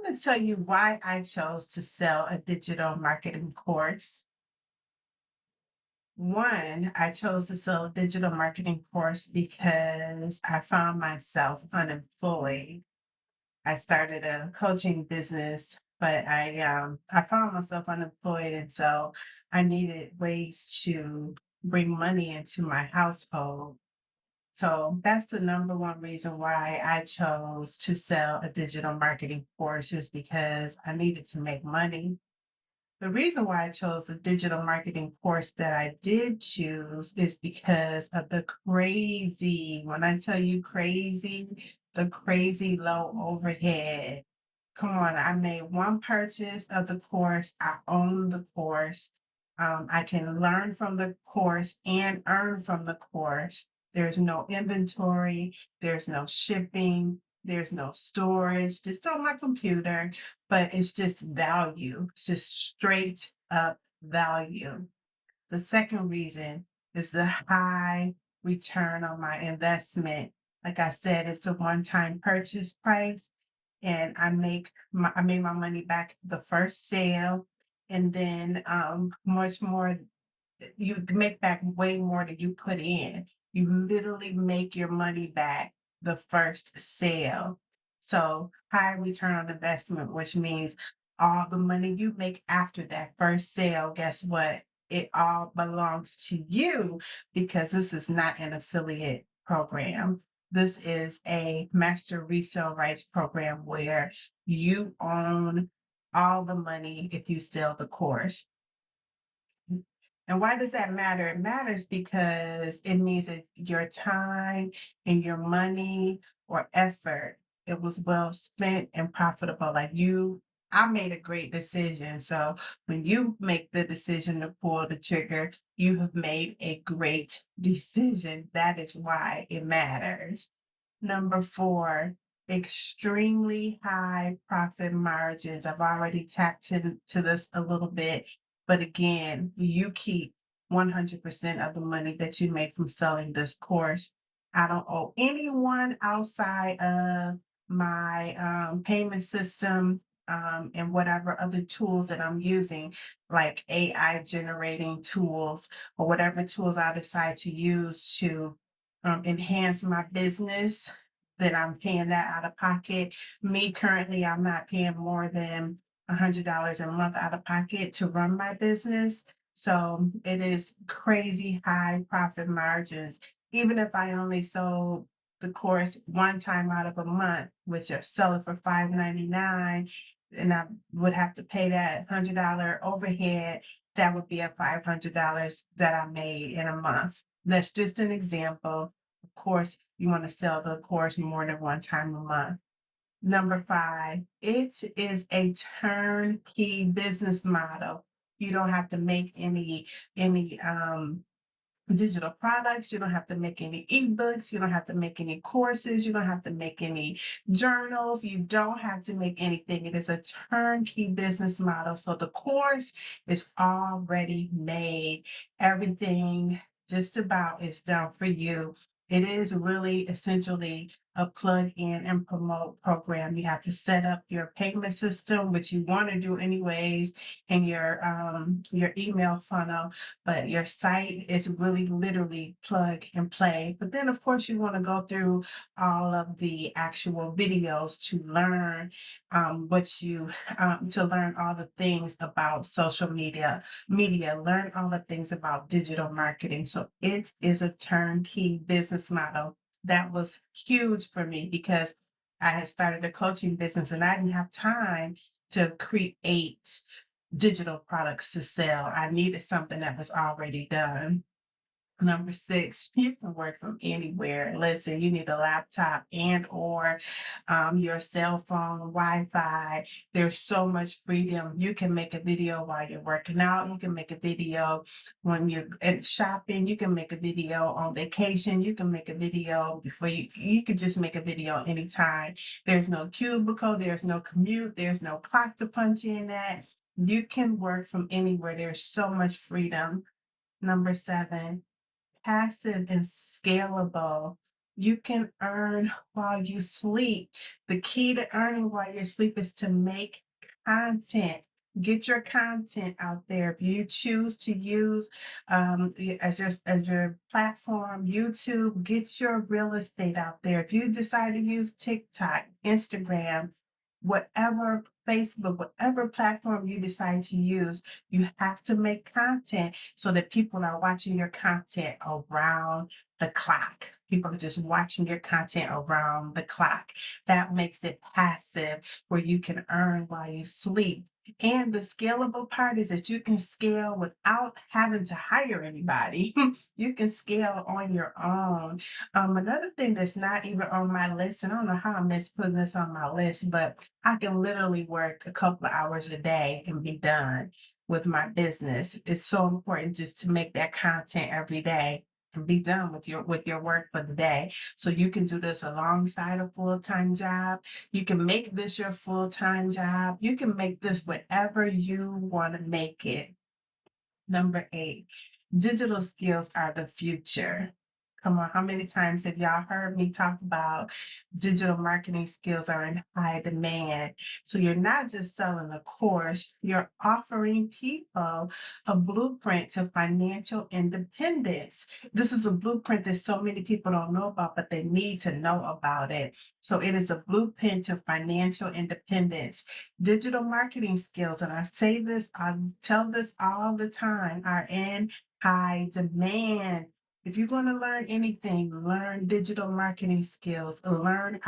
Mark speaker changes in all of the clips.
Speaker 1: going to tell you why I chose to sell a digital marketing course. One, I chose to sell a digital marketing course because I found myself unemployed. I started a coaching business, but I found myself unemployed, and so I needed ways to bring money into my household. So that's the number one reason why I chose to sell a digital marketing course is because I needed to make money. The reason why I chose the digital marketing course that I did choose is because of the crazy, when I tell you crazy, the crazy low overhead. Come on, I made one purchase of the course. I own the course. I can learn from the course and earn from the course. There's no inventory, there's no shipping, there's no storage, just on my computer, but it's just value. It's just straight up value. The second reason is the high return on my investment. Like I said, it's a one-time purchase price, and I made my money back the first sale, and then much more. You make back way more than you put in. You literally make your money back the first sale. So high return on investment, which means all the money you make after that first sale, guess what? It all belongs to you because this is not an affiliate program. This is a master resale rights program where you own all the money if you sell the course. And why does that matter? It matters because it means that your time and your money or effort, it was well spent and profitable. I made a great decision. So when you make the decision to pull the trigger, you have made a great decision. That is why it matters. Number four, extremely high profit margins. I've already tapped into this a little bit, but again, you keep 100% of the money that you make from selling this course. I don't owe anyone outside of my payment system and whatever other tools that I'm using, like AI generating tools or whatever tools I decide to use to enhance my business, that I'm paying that out of pocket. Me currently, I'm not paying more than $100 a month out of pocket to run my business. So it is crazy high profit margins. Even if I only sold the course one time out of a month, which I sell it for $5.99, and I would have to pay that $100 overhead, that would be a $500 that I made in a month. That's just an example. Of course, you want to sell the course more than one time a month. Number five, it is a turnkey business model. You don't have to make any digital products. You don't have to make any ebooks. You don't have to make any courses. You don't have to make any journals. You don't have to make anything. It is a turnkey business model. So the course is already made. Everything just about is done for you. It is really essentially a plug in and promote program. You have to set up your payment system, which you want to do anyways, in your email funnel, but your site is really literally plug and play. But then, of course, you want to go through all of the actual videos to learn to learn all the things about social media, learn all the things about digital marketing. So it is a turnkey business model. That was huge for me because I had started a coaching business and I didn't have time to create digital products to sell. I needed something that was already done. Number six, you can work from anywhere. Listen, you need a laptop and or your cell phone, Wi-Fi. There's so much freedom. You can make a video while you're working out. You can make a video when you're shopping. You can make a video on vacation. You can make a video before you can just make a video anytime. There's no cubicle. There's no commute. There's no clock to punch in at. You can work from anywhere. There's so much freedom. Number seven, passive and scalable. You can earn while you sleep. The key to earning while you sleep is to make content. Get your content out there. If you choose to use as your platform, YouTube, get your real estate out there. If you decide to use TikTok, Instagram, whatever Facebook, whatever platform you decide to use, you have to make content so that people are watching your content around the clock. People are just watching your content around the clock. That makes it passive where you can earn while you sleep. And the scalable part is that you can scale without having to hire anybody. You can scale on your own. Another thing that's not even on my list, and I don't know how I missed putting this on my list, but I can literally work a couple of hours a day and be done with my business. It's so important just to make that content every day and be done with your work for the day. So you can do this alongside a full-time job. You can make this your full-time job. You can make this whatever you want to make it. Number 8, digital skills are the future. Come on, how many times have y'all heard me talk about digital marketing skills are in high demand? So you're not just selling a course, you're offering people a blueprint to financial independence. This is a blueprint that so many people don't know about, but they need to know about it. So it is a blueprint to financial independence. Digital marketing skills, and I tell this all the time, are in high demand. If you're going to learn anything, learn digital marketing skills, learn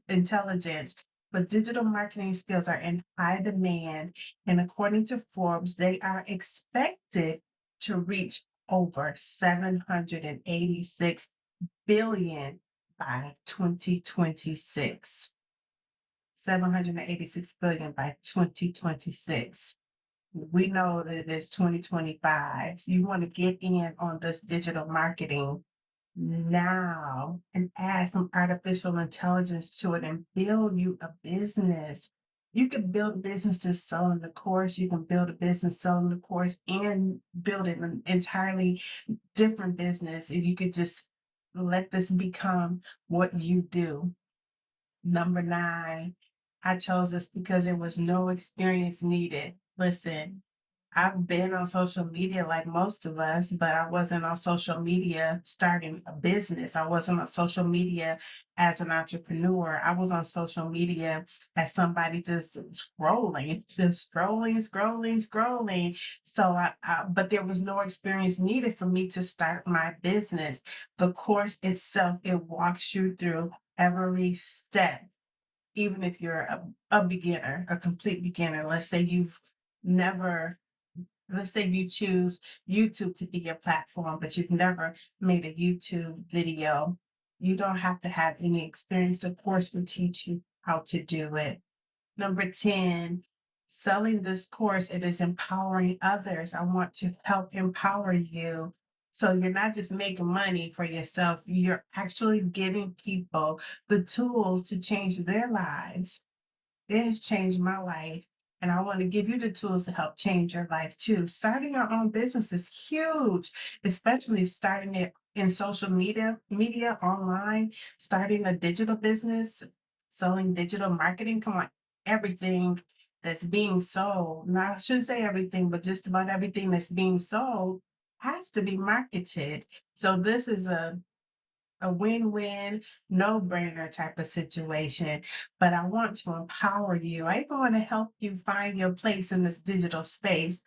Speaker 1: intelligence. But digital marketing skills are in high demand. And according to Forbes, they are expected to reach over 786 billion by 2026. 786 billion by 2026. We know that it is 2025. So you want to get in on this digital marketing now and add some artificial intelligence to it and build you a business. You can build a business just selling the course. You can build a business selling the course and build an entirely different business. If you could just let this become what you do. Number 9, I chose this because there was no experience needed. Listen, I've been on social media like most of us, but I wasn't on social media starting a business. I wasn't on social media as an entrepreneur. I was on social media as somebody just scrolling. So but there was no experience needed for me to start my business. The course itself, it walks you through every step, even if you're a beginner, a complete beginner. Never let's say you choose YouTube to be your platform, but you've never made a YouTube video. You don't have to have any experience. The course will teach you how to do it. Number 10, selling this course, it is empowering others. I want to help empower you. So you're not just making money for yourself, you're actually giving people the tools to change their lives. It has changed my life. And I want to give you the tools to help change your life too. Starting your own business is huge, especially starting it in social media online, starting a digital business, selling digital marketing. Come on, everything that's being sold. Now, I shouldn't say everything, but just about everything that's being sold has to be marketed. So this is a win-win, no-brainer type of situation. But I want to empower you. I even want to help you find your place in this digital space.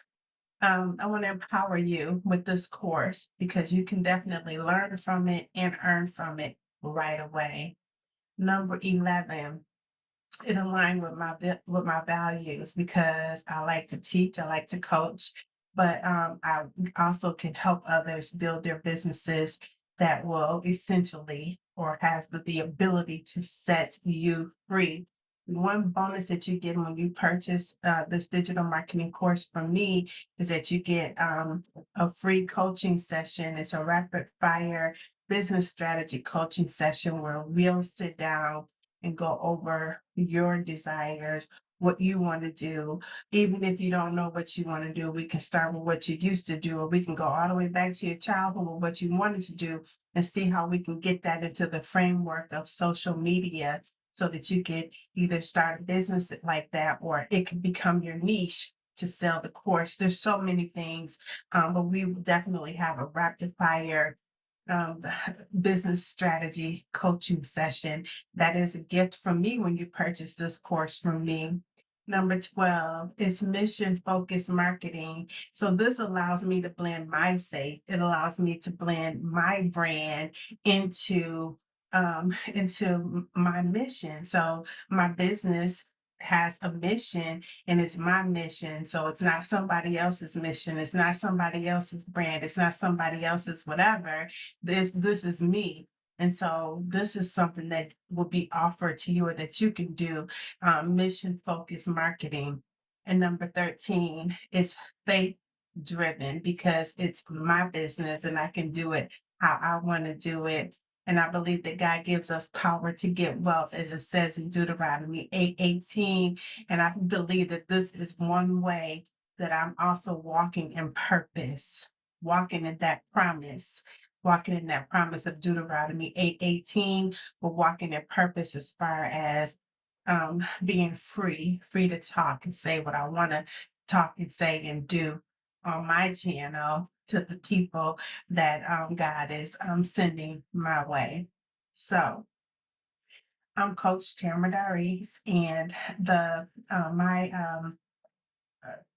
Speaker 1: I want to empower you with this course because you can definitely learn from it and earn from it right away. Number 11, it aligned with with my values because I like to teach, I like to coach, but I also can help others build their businesses that will essentially or has the ability to set you free. One bonus that you get when you purchase this digital marketing course from me is that you get a free coaching session. It's a rapid fire business strategy coaching session where we'll sit down and go over your desires, what you want to do. Even if you don't know what you want to do, we can start with what you used to do, or we can go all the way back to your childhood with what you wanted to do and see how we can get that into the framework of social media so that you can either start a business like that or it can become your niche to sell the course. There's so many things, but we will definitely have a rapid fire um, business strategy coaching session. That is a gift from me when you purchase this course from me. Number 12 is mission focused marketing. So this allows me to blend my faith. It allows me to blend my brand into my mission. So my business has a mission and it's my mission. So it's not somebody else's mission. It's not somebody else's brand. It's not somebody else's whatever. This is me. And so this is something that will be offered to you or that you can do, mission focused marketing. And number 13, it's faith driven because it's my business and I can do it how I want to do it. And I believe that God gives us power to get wealth, as it says in Deuteronomy 8:18. And I believe that this is one way that I'm also walking in purpose, walking in that promise, walking in that promise of Deuteronomy 8:18, but walking in purpose as far as being free, free to talk and say what I want to talk and say and do on my channel to the people that God is sending my way. So I'm Coach TamaraDarice, and the my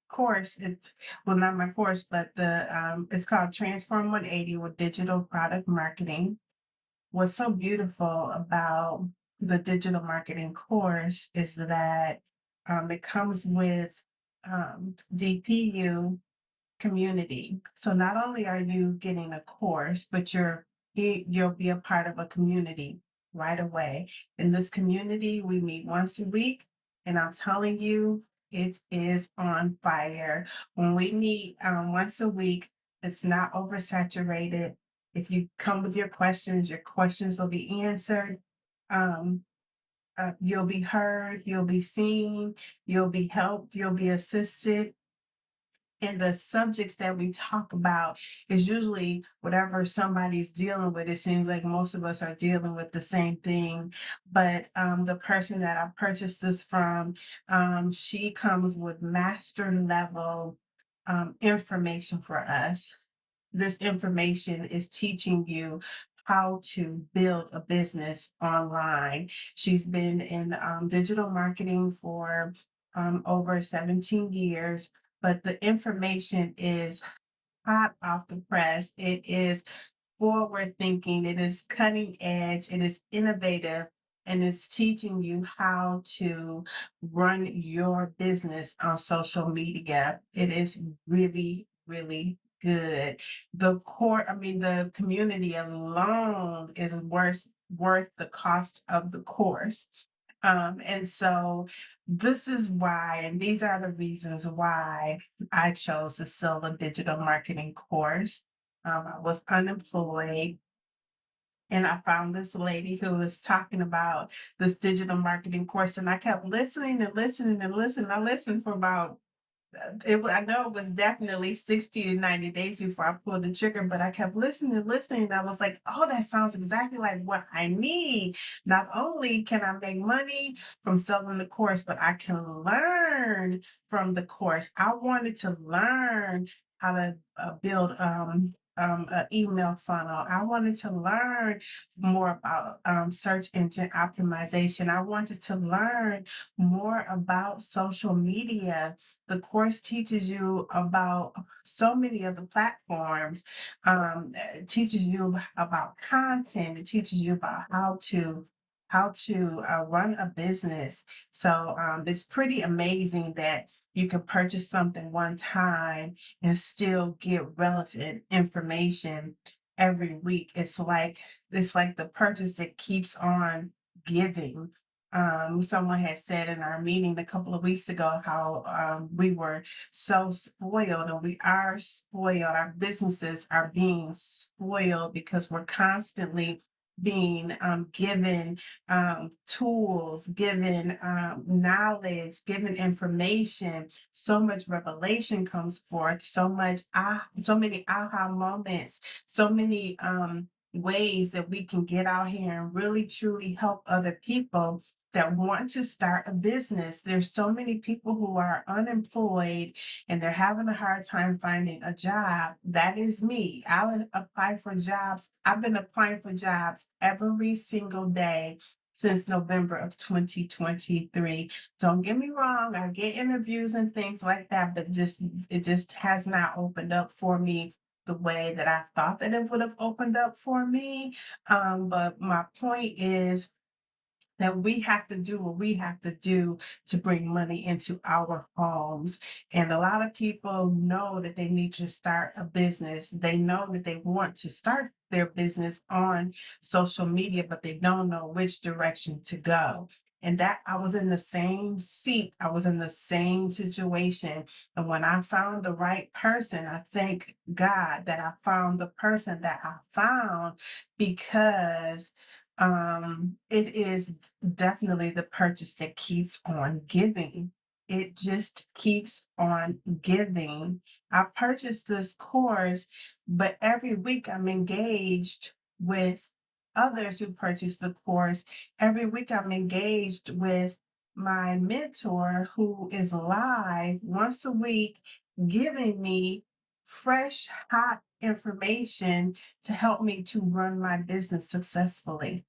Speaker 1: course, it's well not my course, but the it's called Transform 180 with Digital Product Marketing. What's so beautiful about the digital marketing course is that it comes with DPU community. So not only are you getting a course, but you'll be a part of a community right away. In this community, we meet once a week, and I'm telling you, it is on fire. When we meet once a week, it's not oversaturated. If you come with your questions will be answered. Um, you'll be heard, you'll be seen, you'll be helped, you'll be assisted, and the subjects that we talk about is usually whatever somebody's dealing with. It seems like most of us are dealing with the same thing. But the person that I purchased this from, she comes with master level information for us. This information is teaching you how to build a business online. She's been in digital marketing for over 17 years, but the information is hot off the press. It is forward thinking, it is cutting edge, it is innovative, and it's teaching you how to run your business on social media. It is really, really good. The community alone is worth the cost of the course. And so this is why, and these are the reasons why I chose to sell a digital marketing course. I was unemployed and I found this lady who was talking about this digital marketing course, and I kept listening and listening and listening. I listened for about I know it was definitely 60 to 90 days before I pulled the trigger, but I kept listening and listening. And I was like, oh, that sounds exactly like what I need. Not only can I make money from selling the course, but I can learn from the course. I wanted to learn how to build an email funnel. I wanted to learn more about search engine optimization. I wanted to learn more about social media. The course teaches you about so many of the platforms. It teaches you about content. It teaches you about how to run a business. So it's pretty amazing that you can purchase something one time and still get relevant information every week. It's like the purchase that keeps on giving. Someone had said in our meeting a couple of weeks ago how we were so spoiled, and we are spoiled. Our businesses are being spoiled because we're constantly being given tools, given knowledge, given information. So much revelation comes forth, so many aha moments, so many ways that we can get out here and really truly help other people that want to start a business. There's so many people who are unemployed and they're having a hard time finding a job. That is me. I'll apply for jobs. I've been applying for jobs every single day since November of 2023. Don't get me wrong, I get interviews and things like that, but just it just has not opened up for me the way that I thought that it would have opened up for me. But my point is that we have to do what we have to do to bring money into our homes. And a lot of people know that they need to start a business. They know that they want to start their business on social media, but they don't know which direction to go. And that I was in the same seat, I was in the same situation. And when I found the right person, I thank God that I found the person that I found because it is definitely the purchase that keeps on giving. It just keeps on giving. I purchased this course, but every week I'm engaged with others who purchase the course. Every week I'm engaged with my mentor who is live once a week giving me fresh, hot information to help me to run my business successfully.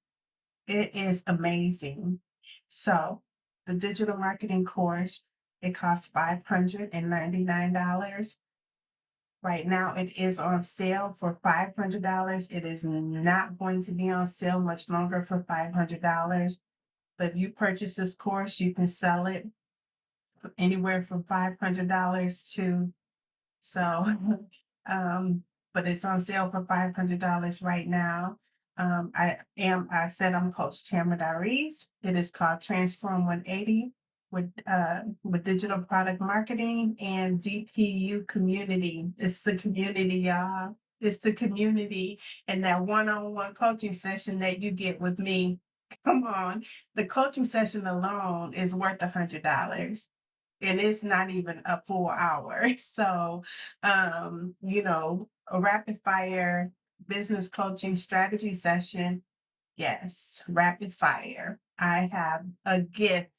Speaker 1: It is amazing. So, the digital marketing course, it costs $599. Right now, it is on sale for $500. It is not going to be on sale much longer for $500. But if you purchase this course, you can sell it for anywhere from $500 to so, um, but it's on sale for $500 right now. I said I'm Coach TamaraDarice. It is called Transform 180 with digital product marketing and DPU community. It's the community, y'all. It's the community and that one-on-one coaching session that you get with me. Come on, the coaching session alone is worth $100 and it's not even a full hour. So, a rapid fire business coaching strategy session. Yes, rapid fire. I have a gift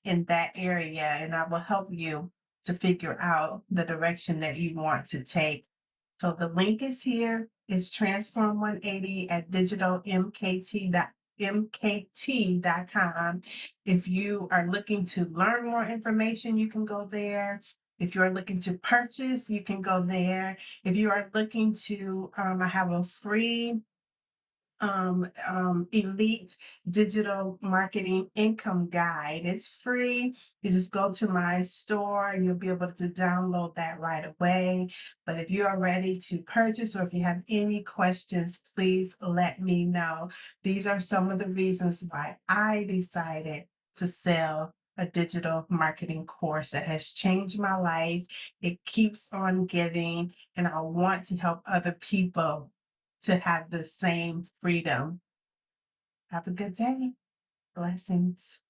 Speaker 1: in that area, and I will help you to figure out the direction that you want to take. So the link is here. It's Transform 180 at digitalmkt.com. If you are looking to learn more information, you can go there. If you are looking to purchase, you can go there. If you are looking to, I have a free elite digital marketing income guide. It's free. You just go to my store and you'll be able to download that right away. But if you are ready to purchase or if you have any questions, please let me know. These are some of the reasons why I decided to sell a digital marketing course that has changed my life. It keeps on giving, and I want to help other people to have the same freedom. Have a good day. Blessings.